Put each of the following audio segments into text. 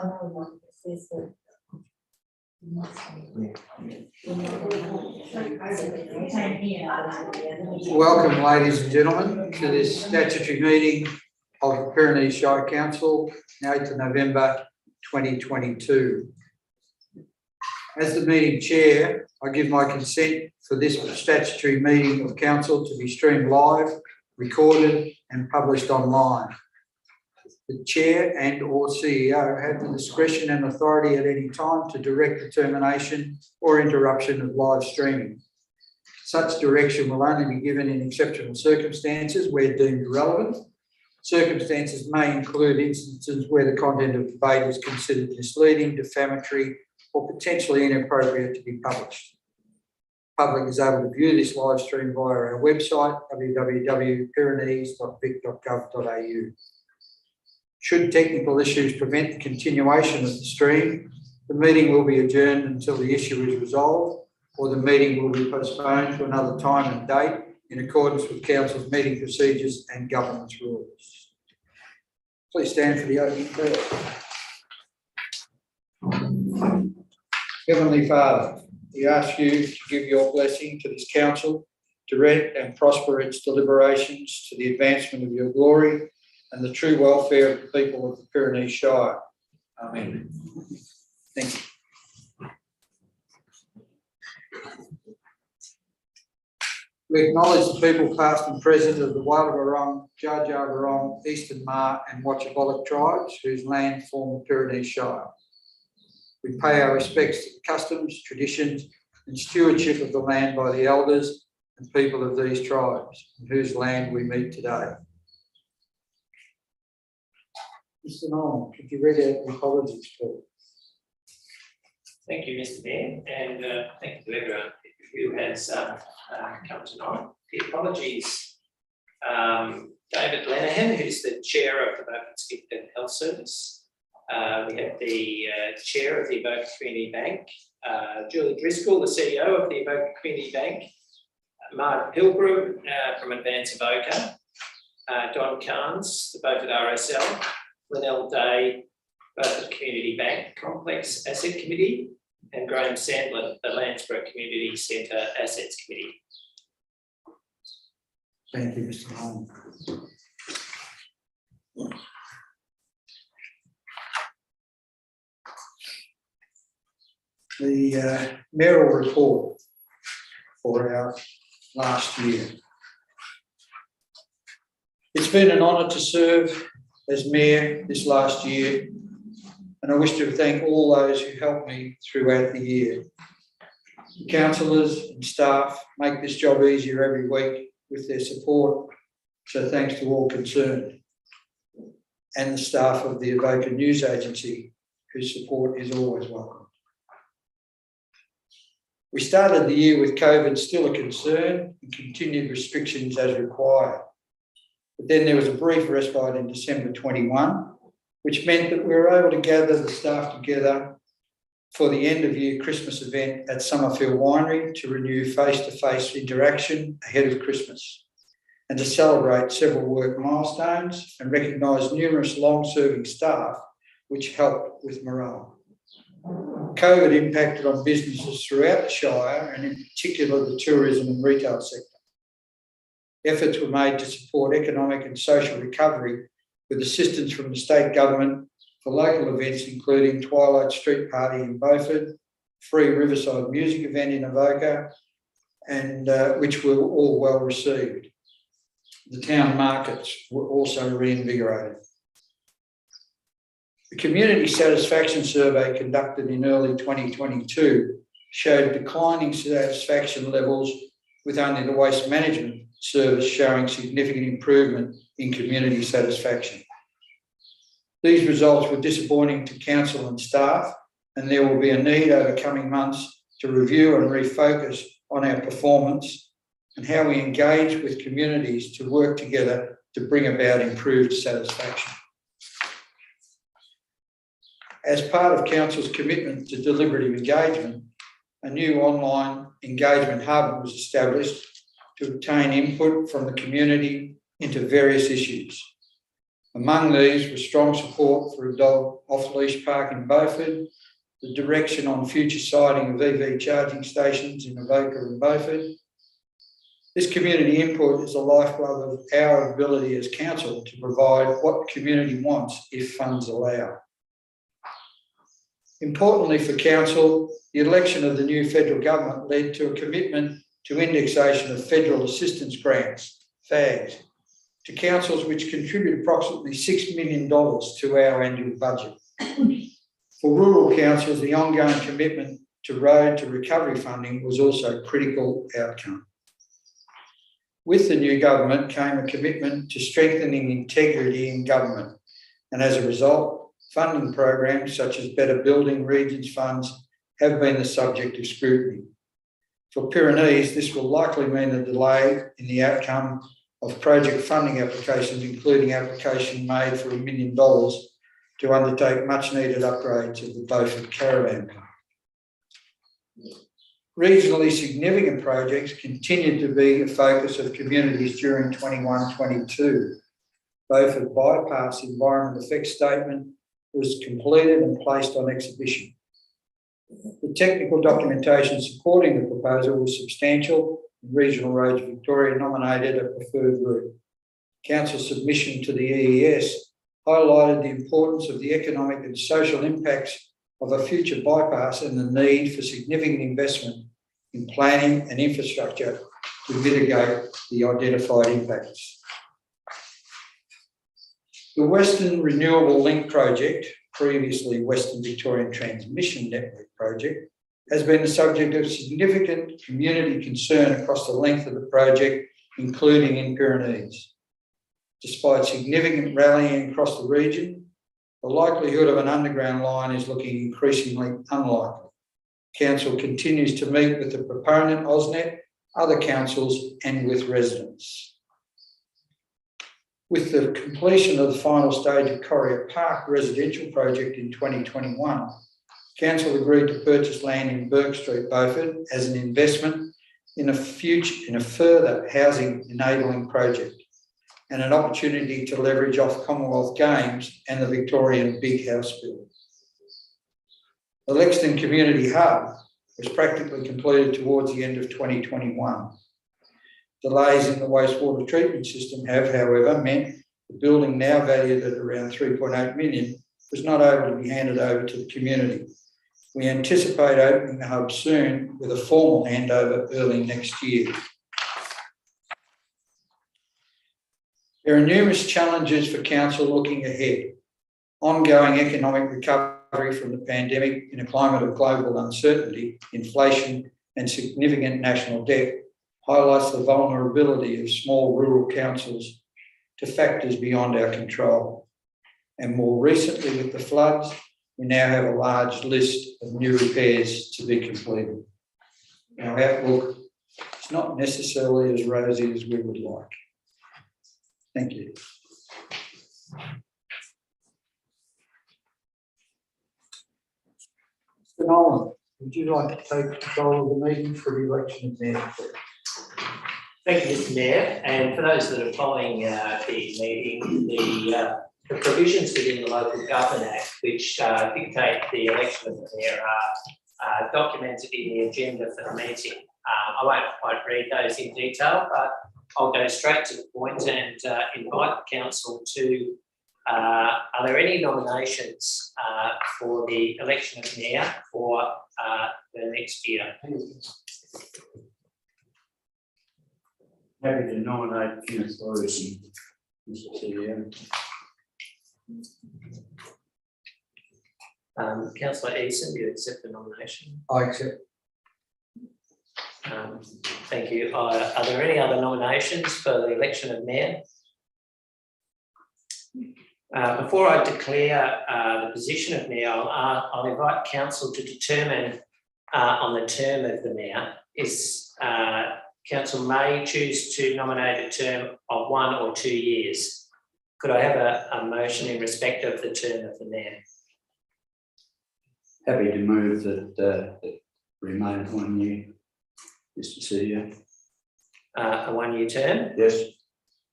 know what this is. Welcome, ladies and gentlemen, to this statutory meeting of the Pyrenees Shire Council, 8th of November 2022. As the meeting chair, I give my consent for this statutory meeting of council to be streamed live, recorded and published online. The chair and or CEO have the discretion and authority at any time to direct the termination or interruption of live streaming. Such direction will only be given in exceptional circumstances where deemed relevant. Circumstances may include instances where the content of debate is considered misleading, defamatory, or potentially inappropriate to be published. The public is able to view this live stream via our website, www.pyrenees.vic.gov.au. Should technical issues prevent the continuation of the stream, the meeting will be adjourned until the issue is resolved, or the meeting will be postponed to another time and date in accordance with Council's meeting procedures and governance rules. Please stand for the opening prayer. Heavenly Father, we ask you to give your blessing to this council, direct and prosper its deliberations to the advancement of your glory and the true welfare of the people of the Pyrenees Shire. Amen. Thank you. We acknowledge the people past and present of the Wallabarong, Jar Jar Barong, Eastern Maar and Watchabollock tribes whose land form the Pyrenees Shire. We pay our respects to the customs, traditions and stewardship of the land by the elders and people of these tribes, on whose land we meet today. Mr. Nolan, could you read out the apologies, please? Thank you, Mr. Mayor, and thank you to everyone who has come tonight. The apologies, David Lenihan, who's the chair of the Avoca Skipton Health Service. We have the chair of the Avoca Community Bank, Julie Driscoll, the CEO of the Avoca Community Bank, Mark Pilgrim from Advance Avoca, Don Carnes, the Beaufort RSL, Linnell Day, Beaufort Community Bank Complex Asset Committee, and Graham Sandler, the Landsborough Community Centre Assets Committee. Thank you, Mr. Nolan. The mayoral report for our last year. It's been an honour to serve as mayor this last year, and I wish to thank all those who helped me throughout the year. The councillors and staff make this job easier every week with their support, so thanks to all concerned, and the staff of the Avoca News Agency, whose support is always welcome. We started the year with COVID still a concern and continued restrictions as required. But then there was a brief respite in December 21, which meant that we were able to gather the staff together for the end of year Christmas event at Summerfield Winery to renew face-to-face interaction ahead of Christmas and to celebrate several work milestones and recognise numerous long-serving staff, which helped with morale. COVID impacted on businesses throughout the Shire and in particular the tourism and retail sector. Efforts were made to support economic and social recovery with assistance from the state government for local events including Twilight Street Party in Beaufort, free Riverside music event in Avoca, and which were all well received. The town markets were also reinvigorated. The community satisfaction survey conducted in early 2022 showed declining satisfaction levels, with only the waste management service showing significant improvement in community satisfaction. These results were disappointing to council and staff, and there will be a need over coming months to review and refocus on our performance and how we engage with communities to work together to bring about improved satisfaction. As part of council's commitment to deliberative engagement, a new online engagement hub was established to obtain input from the community into various issues. Among these was strong support for a dog off-leash park in Beaufort, the direction on future siting of EV charging stations in Avoca and Beaufort. This community input is the lifeblood of our ability as council to provide what the community wants if funds allow. Importantly for council, the election of the new federal government led to a commitment to indexation of federal assistance grants, FAGs, to councils, which contribute approximately $6 million to our annual budget. For rural councils, the ongoing commitment to road to recovery funding was also a critical outcome. With the new government came a commitment to strengthening integrity in government, and as a result, funding programs such as Better Building Regions funds have been the subject of scrutiny. For Pyrenees, this will likely mean a delay in the outcome of project funding applications, including application made for $1 million to undertake much needed upgrades of the Beaufort Caravan Park. Regionally significant projects continued to be a focus of communities during 21-22. Beaufort Bypass Environment Effects Statement was completed and placed on exhibition. The technical documentation supporting the proposal was substantial, and Regional Roads Victoria nominated a preferred route. Council submission to the EES highlighted the importance of the economic and social impacts of a future bypass and the need for significant investment in planning and infrastructure to mitigate the identified impacts. The Western Renewable Link Project, previously Western Victorian Transmission Network Project, has been the subject of significant community concern across the length of the project, including in Pyrenees. Despite significant rallying across the region, the likelihood of an underground line is looking increasingly unlikely. Council continues to meet with the proponent, AusNet, other councils and with residents. With the completion of the final stage of Corrier Park residential project in 2021, Council agreed to purchase land in Burke Street, Beaufort, as an investment in a further housing enabling project and an opportunity to leverage off Commonwealth Games and the Victorian Big House Bill. The Lexington Community Hub was practically completed towards the end of 2021. Delays in the wastewater treatment system have, however, meant the building, now valued at around $3.8 million, was not able to be handed over to the community. We anticipate opening the hub soon with a formal handover early next year. There are numerous challenges for council looking ahead. Ongoing economic recovery from the pandemic in a climate of global uncertainty, inflation and significant national debt highlights the vulnerability of small rural councils to factors beyond our control. And more recently with the floods, we now have a large list of new repairs to be completed. Our outlook is not necessarily as rosy as we would like. Thank you. Mr. Nolan, would you like to take control of the meeting for the election of mayor? Thank you, Mr. Mayor. And for those that are following the meeting, the provisions within the Local Government Act, which dictate the election of the mayor, are documented in the agenda for the meeting. I won't quite read those in detail, but I'll go straight to the point and invite the council to, are there any nominations for the election of mayor for the next year? Happy to nominate Councillor Eason, Mr. CEO. Councillor Eason, do you accept the nomination? I accept. Thank you. Are there any other nominations for the election of mayor? Before I declare the position of mayor, I'll invite council to determine on the term of the mayor. Council may choose to nominate a term of 1 or 2 years. Could I have a motion in respect of the term of the mayor? Happy to move that it remain 1 year, Mr. CEO. A 1 year term? Yes.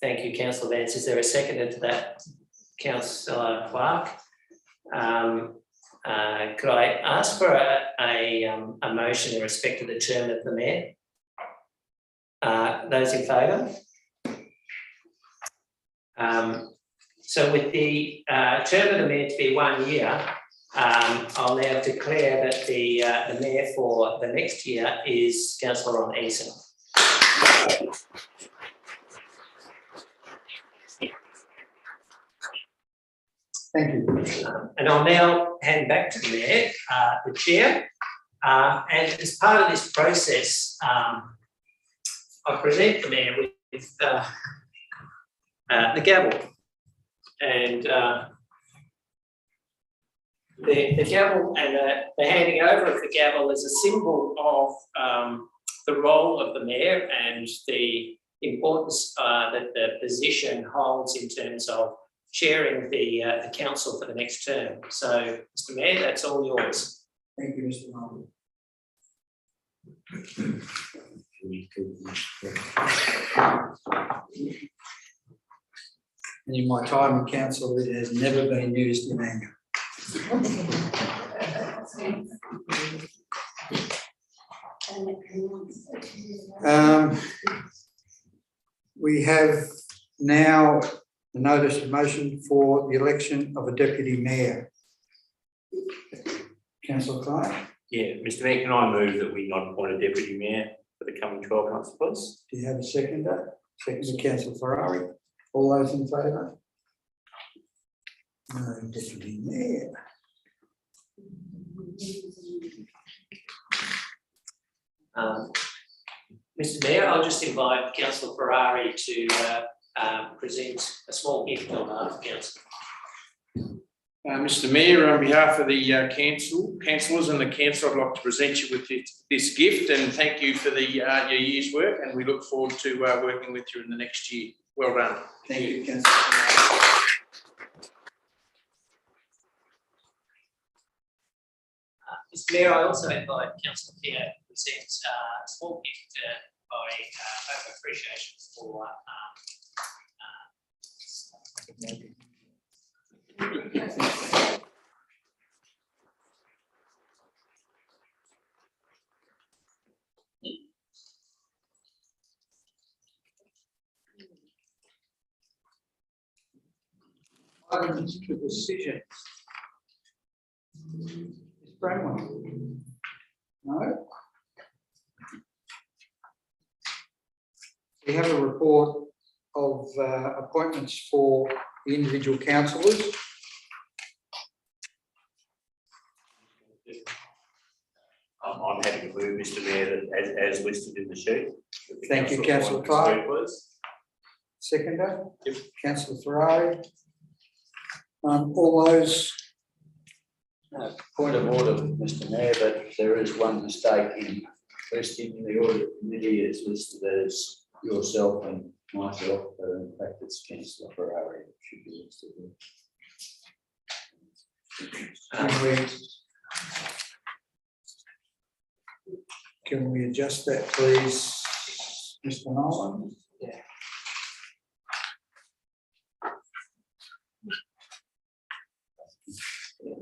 Thank you, Councillor Vance. Is there a seconder to that? Councillor Clark. Could I ask for a motion in respect to the term of the mayor? Those in favour? So with the term of the mayor to be 1 year, I'll now declare that the mayor for the next year is Councillor Ron Eason. Thank you. And I'll now hand back to the mayor, the chair. And as part of this process, I present the mayor with the gavel. And the gavel and the handing over of the gavel is a symbol of the role of the mayor and the importance that the position holds in terms of chairing the council for the next term. So, Mr. Mayor, that's all yours. Thank you, Mr. Martin. And in my time in council, it has never been used in anger. We have now a notice of motion for the election of a deputy mayor. Councillor Clark, Yeah, Mr. Mayor, can I move that we not appoint a deputy mayor for the coming 12 months, please? do you have a seconder? Second, Councillor Ferrari. All those in favour? No deputy mayor. Mr. Mayor, I'll just invite Councillor Ferrari to present a small gift on behalf of council. Mr. Mayor, on behalf of the councillors and the council, I'd like to present you with this gift and thank you for your year's work, and we look forward to working with you in the next year. Well done. Thank you, Councillor Ferrari. Mr. Mayor, I also invite Councillor Pierre to present a small gift by appreciation for Items to decision. Ms. Bramwell? No? We have a report of appointments for the individual councillors. I'm happy to move, Mr. Mayor, that as listed in the sheet. Thank you, Councillor Clark. Seconder? Yep. Councillor Ferrari. All those. Point of order, Mr. Mayor, but there is one mistake in listing the audit committee. It's listed as yourself and myself, but in fact it's Councillor Ferrari that should be listed there. Can we adjust that, please, Mr. Nolan? Yeah.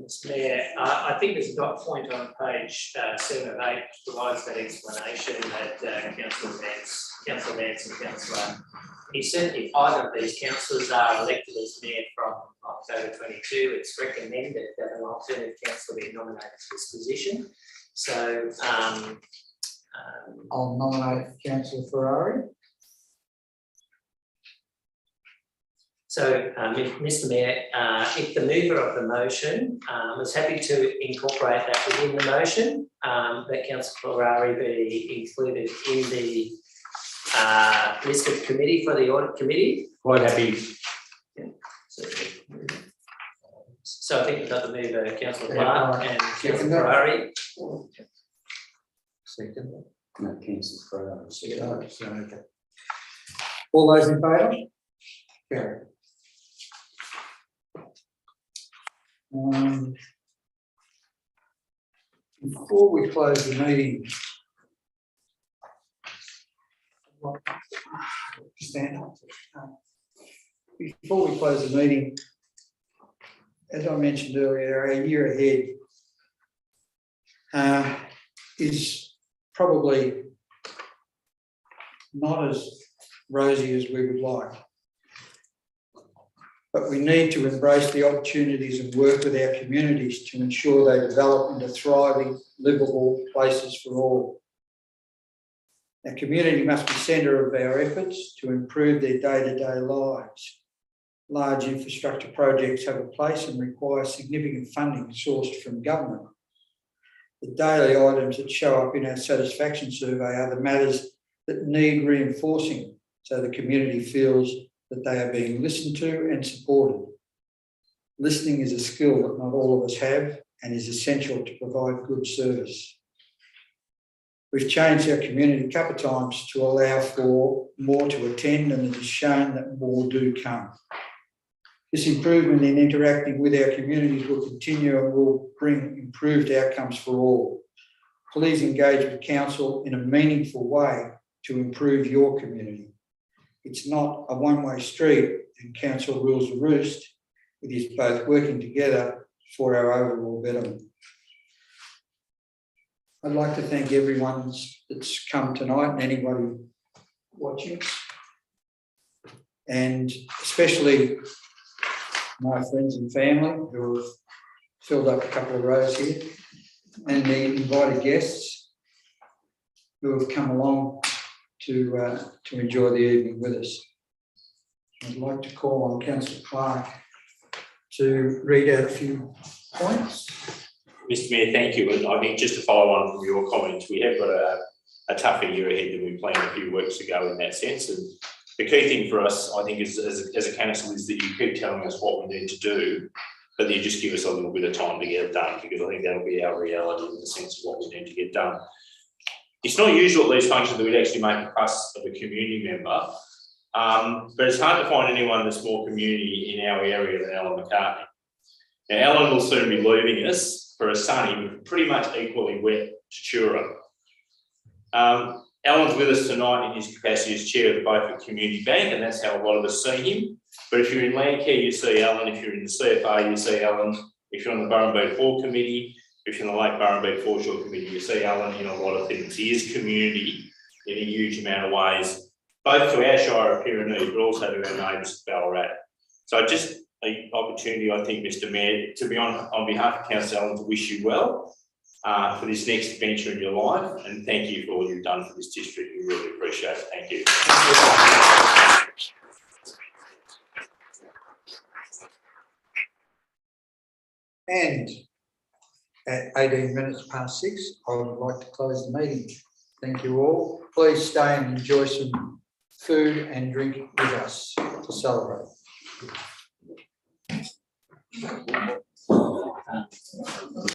Mr. Mayor, I think there's a dot point on page 7 of 8 which provides that explanation that Councillor Nance and Councillor Eason, if either of these councillors are elected as mayor from October 22, it's recommended that an alternative councillor be nominated to this position. So I'll nominate Councillor Ferrari. So, Mr. Mayor, if the mover of the motion is happy to incorporate that within the motion, that Councillor Ferrari be included in the list of committee for the audit committee. Quite happy. Yeah. So I think we've got the mover, Councillor Clark and Councillor Ferrari. Second. No, Councillor Ferrari. Okay. All those in favour? Carry. Before we close the meeting, stand up. Before we close the meeting, as I mentioned earlier, our year ahead is probably not as rosy as we would like. But we need to embrace the opportunities and work with our communities to ensure they develop into thriving, livable places for all. Our community must be centre of our efforts to improve their day-to-day lives. Large infrastructure projects have a place and require significant funding sourced from government. The daily items that show up in our satisfaction survey are the matters that need reinforcing so the community feels that they are being listened to and supported. Listening is a skill that not all of us have and is essential to provide good service. We've changed our community a couple of times to allow for more to attend, and it is shown that more do come. This improvement in interacting with our communities will continue and will bring improved outcomes for all. Please engage with Council in a meaningful way to improve your community. It's not a one-way street and Council rules the roost. It is both working together for our overall betterment. I'd like to thank everyone that's come tonight and anybody watching, and especially my friends and family who have filled up a couple of rows here, and the invited guests who have come along to enjoy the evening with us. I'd like to call on Councillor Clark to read out a few points. Mr Mayor, thank you. And I think just to follow on from your comments, we have got a tougher year ahead than we planned a few weeks ago in that sense. And the key thing for us, I think, as a council is that you keep telling us what we need to do, but you just give us a little bit of time to get it done, because I think that'll be our reality in the sense of what we need to get done. It's not usual at these functions that we'd actually make a fuss of a community member, but it's hard to find anyone that's more community in our area than Alan McCartney. Now, Alan will soon be leaving us for a sunny, but pretty much equally wet Tatura. Alan's with us tonight in his capacity as chair of the Beaufort Community Bank, and that's how a lot of us see him. But if you're in Landcare, you see Alan. If you're in the CFA, you see Alan. If you're on the Burrenbeek 4 Committee, if you're on the Lake Burrenbeek Foreshore Committee, you see Alan in a lot of things. He is community in a huge amount of ways, both to our Shire of Pyrenees, but also to our neighbours of Ballarat. So just an opportunity, I think, Mr Mayor, to be on behalf of Councillor Alan, to wish you well for this next venture in your life, and thank you for all you've done for this district. We really appreciate it. Thank you. And at 18 minutes past 6, I would like to close the meeting. Thank you all. Please stay and enjoy some food and drink with us to celebrate.